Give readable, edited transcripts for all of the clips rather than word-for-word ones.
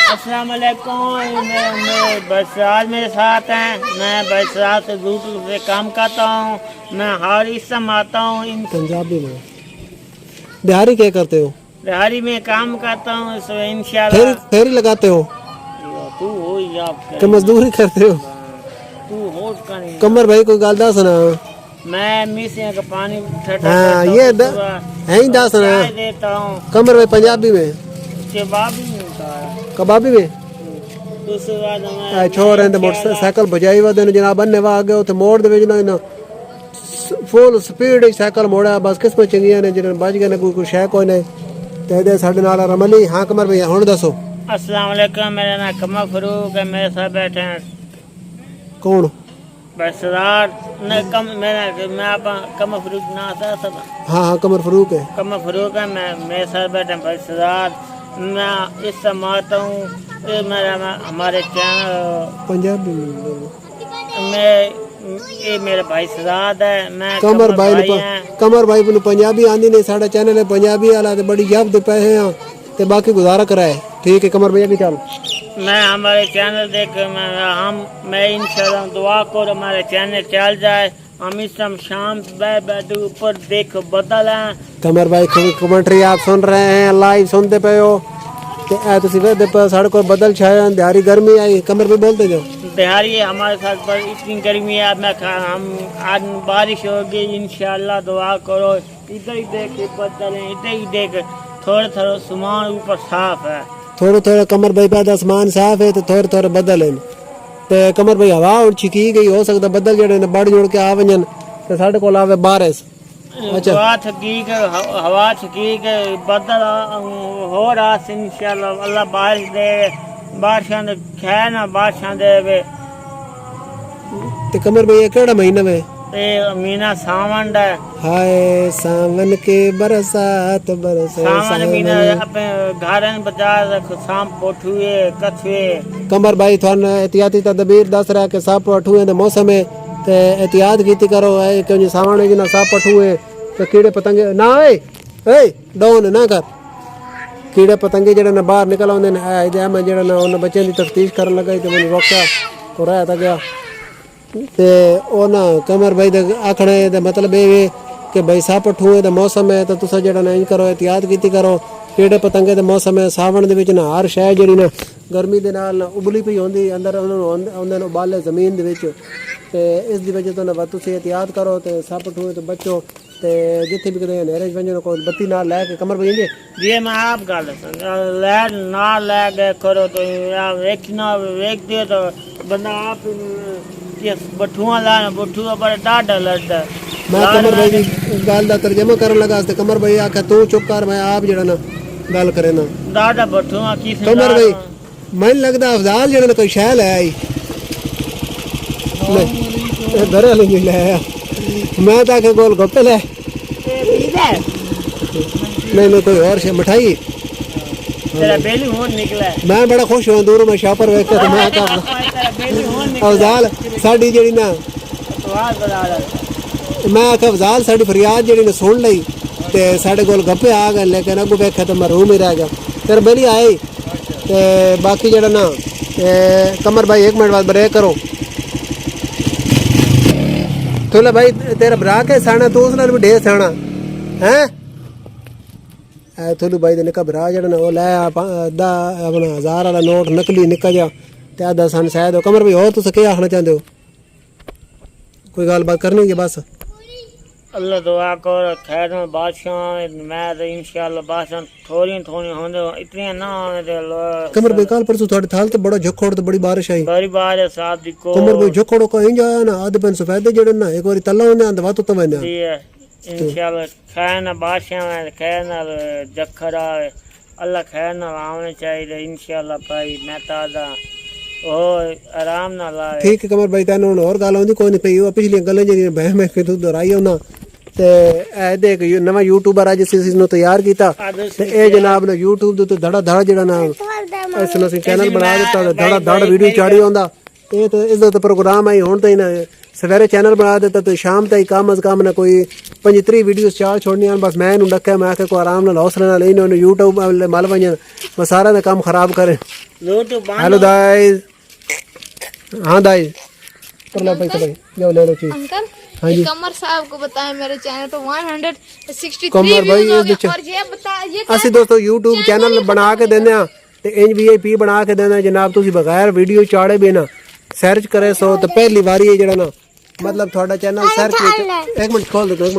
अस्सलाम वालेकुम। मैं बरसात मेरे साथ हैं। मैं बरसात यूट्यूब पे काम करता हूँ। मैं हर इसम आता हूँ। पंजाबी में बिहारी क्या करते हो? बिहारी में काम करता हूँ। इंशाल्लाह फेरी लगाते हो तू हो या कि मजदूरी करते हो? तू हो करें। कमर भाई कोई गल दस ना। मैं मिसिया का पानी हाँ ये है ही दस ना। देता हूँ। कमर भाई पंजाबी में कबाबी में होता है। कबाबी में दूसरी बात मैं छोर हैं मोटरसाइकिल बजाई वा देन जनाब अन्ने वा गए उते मोड़ दे विच ना फुल स्पीड साइकिल मोड़ा बस किस्मत चंगियां ने जिन्हें बच गए ने कोई शय कोई नहीं ते दे साडे नाल रमली। हाँ कमर भैया हुन दसो। अस्सलाम वालेकुम। मेरा नाम कमर फरूक है। मेरे साथ बैठे हैं कौन? बरसदार ने कम मेरा मैं आप कमर फरूक ना था सब। हाँ हाँ कमर फरूक है। कमर फरूक है। मैं मेरे साथ बैठे हैं बरसदार। मैं इस समाता हूँ। ये मेरा हमारे चैनल पंजाबी में ये मेरा भाई सजाद है। मैं कमर भाई हैं। कमर भाई को पंजाबी आंदी नहीं। साडा चैनल है पंजाबी वाला ते बड़ी जब्द पे हैं ते बाकी गुजारा कराए। ठीक है कमर भैया की चल। मैं हमारे चैनल देख मैं इंशाल्लाह दुआ करो हमारे चैनल चल जाए। हम इस समय शाम बैठ ऊपर देख बदल हैं। कमर भाई कमेंट्री आप सुन रहे हैं लाइव सुनते पे हो ते साढ़े को बदल छाया दिहाड़ी गर्मी आई। कमर भाई बोलते जाओ। दिहाड़ी हमारे साथ पर इतनी गर्मी है। मैं हम आज बारिश होगी इंशाल्लाह दुआ करो। इधर ही देख बदल हैं। इधर ही देख थोड़ा थोड़ा सामान ऊपर साफ है। थोड़ा थोड़ा कमर भाई पैदा आसमान साफ है तो थोड़े थोड़े बदल है ते कमर भाई हवा हुन छिकी गई हो सकता बदल जड़े ने बढ़ जुड़ के आ वजन ते साडे कोल आवे बारिश। अच्छा हवा छकीक बदल हो रहा इंशाल्लाह अल्लाह बारिश दे। बारिशां दे खैर ना बारिशां दे। ते कमर भाई केड़ा महीना में? महीना सावन है। हाय सावन के बरसात बरसे सावन महीना अपने घर बाजार शाम पोठुए कछुए। कमर भाई थान एहतियाती तदबीर दस रहा के साप पठुए दे मौसम है ते एहतियात कीती करो। है कि सावन में जिना साप पठुए ते कीड़े पतंगे ना ए डाउन ना कर। कीड़े पतंगे जेड़े ना बाहर निकल आंदे ने ए मैं जेड़ा ना उन बच्चों दी तफ्तीश करन लगा ते मैंने रोका तो रहा था गया ते ओ ना कमर भाई दे आखने दे मतलब ये कि भाई साप ठूए दा मौसम है तो तुसा जेड़ा ना इंज करो एहतियात कीती करो। कीड़े पतंगे दे मौसम है सावन दे विच ना हर शय जेड़ी ना गर्मी दे नाल उबली पई होंदी अंदर उन्हां नूं उबाले जमीन दे विच ते इस दी वजह तो ना तुसी एहतियात करो ते साप ठूए तो बचो ते जिथे भी कदे नेरे वंजो कोई बत्ती नाल लै के कमर भाई जी मैं आप गल लै ना लै गए करो तो वेखना वेख दे तो बंदा आप बठुआ लाना बठुआ पर डाढ़ा लड़दा। मैं कमर भाई की गल दा तर्जमा करन लगा ते कमर भाई आखे तू चुप कर मैं आप जेड़ा ना गल करे ना डाढ़ा बठुआ की कमर भाई मैन लगदा अफजाल जेड़ा कोई शय लै आई घरे नहीं लै मैं तो आखे गोल गप्पे लै नहीं कोई और शय मिठाई तेरा बेली होन निकला। मैं बड़ा खुश हुआ दूर में शापर वेख के मैं अफजाल साडी जेड़ी ना मैं आखे अफजाल साडी फरियाद जेड़ी ने सुन लई ते साडे कोल गप्पे आ गए लेकिन अगू वेखे तो मैं रूम ही रह गया। तेरे बेली आए ते बाकी जेड़ा ना कमर भाई 1 मिनट बाद ब्रेक करो। थोड़ा भाई तेरा भरा के साना तू उसने भी ढेर साना है थोलू भाई निका भरा जड़ा ना वो लै अद्धा अपना 1000 वाला नोट नकली निका जा ते अद्धा सन शायद हो। कमर भाई और तुस क्या आखना चाहते हो? कोई गलबात करनी है बस? अल्लाह दुआ करो खैर में बादशाह मैं तो इंशाल्लाह बादशाह थोड़ी होंदे इतनी ना होने। कमर भाई कल परसों थोड़े थाल ते बड़ा झोखोड़ ते बड़ी बारिश आई। बड़ी बारिश साहब दी को कमर भाई झोखोड़ को इंज आया ना आधे पेन सफेदे जड़े ना एक बारी तल्ला होने आंदा वातो तवने जी है इंशाल्लाह खैर ना बादशाह में खैर ना जखर आवे अल्लाह खैर ना आने चाहिए इंशाल्लाह भाई मैं तादा ओ आराम ना लाए। ठीक है कमर भाई तैनूं और गल आउंदी कोई नहीं पई ओ पिछली गल्लां जेहड़ियां बह मैं फिर तू दोहराई होना ते ए देख नवा यूट्यूबर अज इस नु तैयार कीता ते ए जनाब ने यूट्यूब दे धड़ा धड़ जेड़ा ना इस नु चैनल बना दिता धड़ा धड़ वीडियो चाड़ी आंदा तो इस प्रोग्राम आई हुण तो सवेरे चैनल बना देता तो शाम तक कम अज कम ना कोई 25 वीडियो चार छोड़नियां बस मैं इन्हू डक्या मैं आखे को आराम नाल हौसले नाल इन्होंने यूट्यूब मल वजन बस सारा ने काम खराब करे रोटी बांध हेलो दाइस हाँ दाइस कर लो पैसे भाई जाओ ले लो चीज अंकल हाँ जी। कमर साहब को बताएं मेरे चैनल पे 163 कमर भाई व्यूज हो ये गए और ये बता ये ਅਸੀਂ ਦੋਸਤੋ YouTube ਚੈਨਲ ਬਣਾ ਕੇ ਦਿੰਦੇ ਆ ਤੇ ਇੰਜ VIP ਬਣਾ ਕੇ ਦਿੰਦੇ ਆ ਜਨਾਬ ਤੁਸੀਂ ਬਗੈਰ ਵੀਡੀਓ ਚਾੜੇ ਵੀ ਨਾ ਸਰਚ ਕਰੇ ਸੋ ਤੇ ਪਹਿਲੀ ਵਾਰੀ ਇਹ ਜਿਹੜਾ ਨਾ ਮਤਲਬ ਤੁਹਾਡਾ ਚੈਨਲ ਸਰਚ ਵਿੱਚ ਇੱਕ ਮਿੰਟ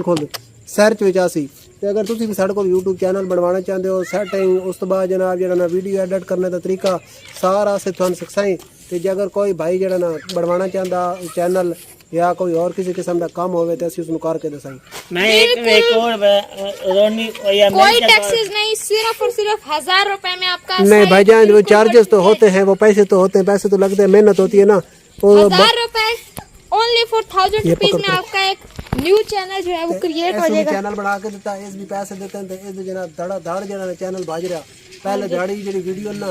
ਖੋਲ ਦੇ ਸਰਚ ਵਿੱਚ ਆਸੀ ਤੇ ਅਗਰ ਤੁਸੀਂ ਵੀ ਸਾਡੇ ਕੋਲ YouTube ਚੈਨਲ ਬਣਵਾਉਣਾ ਚਾਹੁੰਦੇ ਹੋ ਸੈਟਿੰਗ ਉਸ ਤੋਂ ਬਾਅਦ ਜਨਾਬ ਜਿਹੜਾ ਨਾ ਵੀਡੀਓ ਐਡਿਟ ਕਰਨੇ ਦਾ ਤਰੀਕਾ ਸਾਰਾ ਅਸੀਂ ਤੁਹਾਨੂੰ ਸਿਖਾਈ ਤੇ ਜੇ ਅਗਰ ਕੋਈ ਭਾਈ ਜਿਹੜਾ ਨਾ ਬਣਵਾਉਣਾ ਚਾਹੁੰਦਾ ਚੈਨਲ या कोई और किसी किस्म का काम होवे तो ਅਸੀਂ ਉਸਨੂੰ ਕਰਕੇ ਦਸਾਈ मैं एक और रोनी या कोई टैक्सेस नहीं सिर्फ और सिर्फ 1000 रुपए में आपका नहीं भाईजान वो चार्जेस तो होते हैं वो पैसे तो होते हैं पैसे तो लगते हैं मेहनत होती है ना वो 1000 रुपए ओनली फॉर 1000 रुपीज में आपका एक न्यू चैनल जो है वो क्रिएट हो जाएगा चैनल बना के देता है इस भी पैसे देते हैं इस भी जना धड़ा धड़ जना चैनल भाज रहा पहले दाड़ी ਜਿਹੜੀ ਵੀਡੀਓ ਨਾ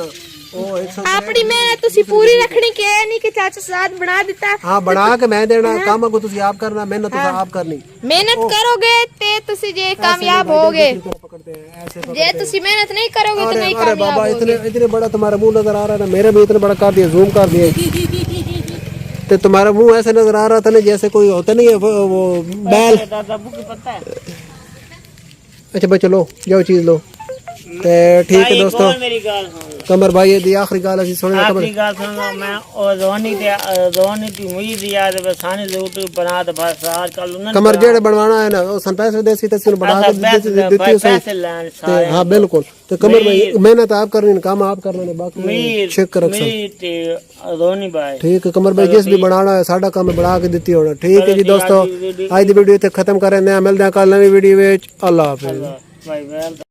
ਉਹ 100 ਆਪਣੀ ਮਿਹਨਤ ਤੁਸੀਂ ਪੂਰੀ ਰੱਖਣੀ ਕਿ ਇਹ ਨਹੀਂ ਕਿ ਚਾਚਾ ਸਾਥ ਬਣਾ ਦਿੱਤਾ हाँ बना के मैं देना काम को तुसी आप करना मेहनत तो आप करनी ਮਿਹਨਤ ਕਰੋਗੇ ਤੇ ਤੁਸੀਂ ਜੇ ਕਾਮਯਾਬ ਹੋਗੇ पकड़ते हैं ऐसे ਜੇ ਤੁਸੀਂ ਮਿਹਨਤ ਨਹੀਂ ਕਰੋਗੇ ਤਾਂ नहीं अरे बाबा कामयाब इतने होगे इतने बड़ा तुम्हारा मुंह नजर आ रहा है ना मेरा भी इतना बड़ा कर दिया जूम कर दिया तो तुम्हारा मुंह ऐसे नजर आ रहा था ना जैसे कोई होता नहीं है वो बैल दादा बुक पता है अच्छा भाई चलो जाओ चीज लो ते ठीक है दोस्तों मेरी गाल सुन लो कमर भाई ये दी आखिरी गाल ਅਸੀਂ ਸੁਣਨਾ कमर आखिरी गाल सुन लो मैं और रोनी की मुझे दिया है बसाने यूट्यूब बना दे बस आजकल उन्होंने कमर जेड़े बनवाना है ना वो सन पैसे देसी ते सिर बना के देती हो सही पैसे लाने ते सारे हां बिल्कुल तो कमर भाई मेहनत आप करनी काम आप करना ने बाकी मीर चेक रख सब मीर ते रोनी भाई ठीक है कमर भाई जिस भी बनाना है साडा काम बना के देती होना ठीक है जी दोस्तों आज दी वीडियो इत्थे खत्म कर रहे हैं मिलदे हैं कल नवी वीडियो विच अल्लाह हाफिज भाई